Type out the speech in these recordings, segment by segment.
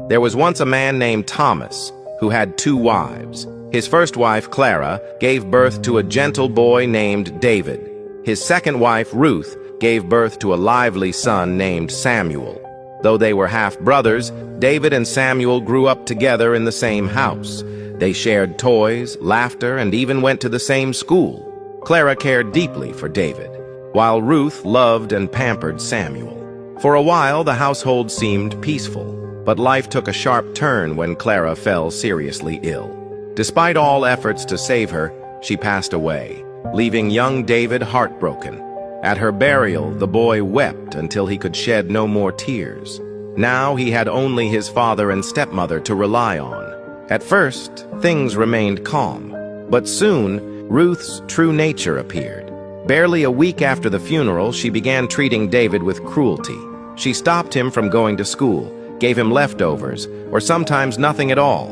There was once a man named Thomas who had 2 wives. His first wife, Clara, gave birth to a gentle boy named David. His second wife, Ruth, gave birth to a lively son named Samuel. Though they were half-brothers, David and Samuel grew up together in the same house. They shared toys, laughter, and even went to the same school. Clara cared deeply for David, while Ruth loved and pampered Samuel. For a while, the household seemed peaceful, but life took a sharp turn when Clara fell seriously ill. Despite all efforts to save her, she passed away, leaving young David heartbroken. At her burial, the boy wept until he could shed no more tears. Now he had only his father and stepmother to rely on. At first, things remained calm, but soon, Ruth's true nature appeared. Barely a week after the funeral, she began treating David with cruelty. She stopped him from going to school, gave him leftovers, or sometimes nothing at all,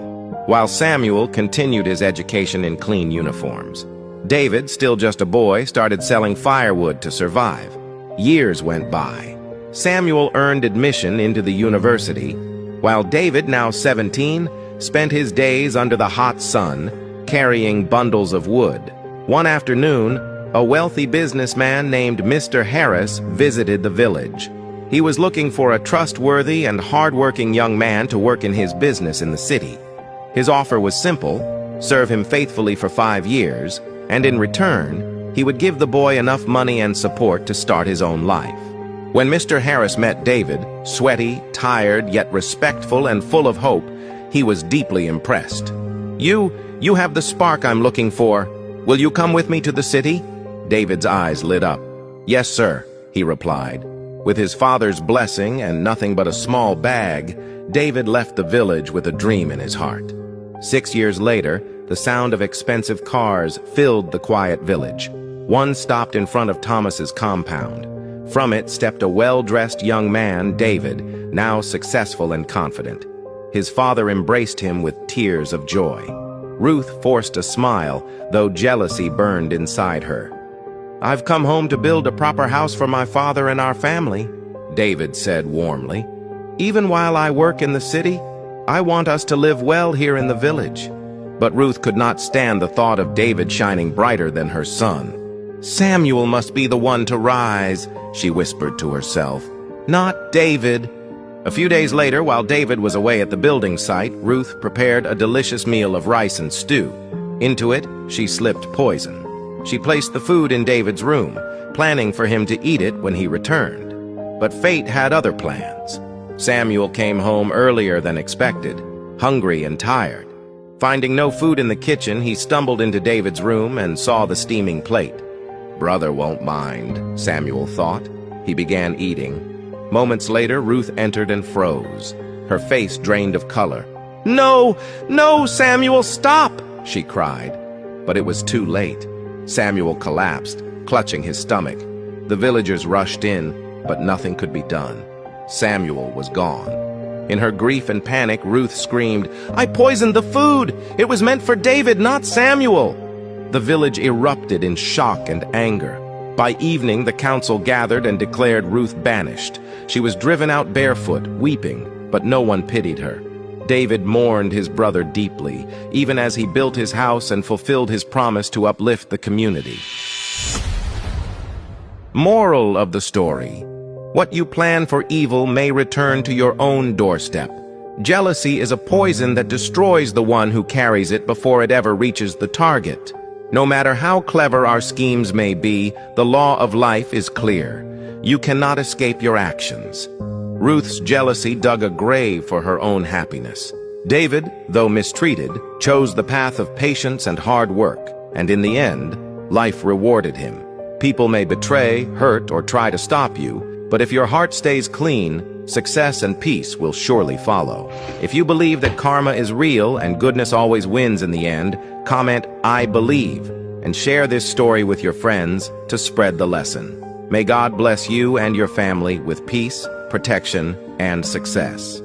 while Samuel continued his education in clean uniforms. David, still just a boy, started selling firewood to survive. Years went by. Samuel earned admission into the university, while David, now 17, spent his days under the hot sun, carrying bundles of wood. One afternoon, a wealthy businessman named Mr. Harris visited the village. He was looking for a trustworthy and hard-working young man to work in his business in the city. His offer was simple: serve him faithfully for 5 years, and in return, he would give the boy enough money and support to start his own life. When Mr. Harris met David, sweaty, tired, yet respectful and full of hope, he was deeply impressed. You have the spark I'm looking for. Will you come with me to the city?" David's eyes lit up. "Yes, sir," he replied. With his father's blessing and nothing but a small bag, David left the village with a dream in his heart. 6 years later, the sound of expensive cars filled the quiet village. One stopped in front of Thomas's compound. From it stepped a well-dressed young man, David, now successful and confident. His father embraced him with tears of joy. Ruth forced a smile, though jealousy burned inside her. "I've come home to build a proper house for my father and our family," David said warmly. "Even while I work in the city, I want us to live well here in the village." But Ruth could not stand the thought of David shining brighter than her son. "Samuel must be the one to rise," she whispered to herself. "Not David." A few days later, while David was away at the building site, Ruth prepared a delicious meal of rice and stew. Into it, she slipped poison. She placed the food in David's room, planning for him to eat it when he returned. But fate had other plans. Samuel came home earlier than expected, hungry and tired. Finding no food in the kitchen, he stumbled into David's room and saw the steaming plate. "Brother won't mind," Samuel thought. He began eating. Moments later, Ruth entered and froze, her face drained of color. "No, no, Samuel, stop!" she cried. But it was too late. Samuel collapsed, clutching his stomach. The villagers rushed in, but nothing could be done. Samuel was gone. In her grief and panic, Ruth screamed, "I poisoned the food! It was meant for David, not Samuel!" The village erupted in shock and anger. By evening, the council gathered and declared Ruth banished. She was driven out barefoot, weeping, but no one pitied her. David mourned his brother deeply, even as he built his house and fulfilled his promise to uplift the community. Moral of the story: what you plan for evil may return to your own doorstep. Jealousy is a poison that destroys the one who carries it before it ever reaches the target. No matter how clever our schemes may be, the law of life is clear. You cannot escape your actions. Ruth's jealousy dug a grave for her own happiness. David, though mistreated, chose the path of patience and hard work, and in the end, life rewarded him. People may betray, hurt, or try to stop you, but if your heart stays clean, success and peace will surely follow. If you believe that karma is real and goodness always wins in the end, comment "I believe" and share this story with your friends to spread the lesson. May God bless you and your family with peace, protection, and success.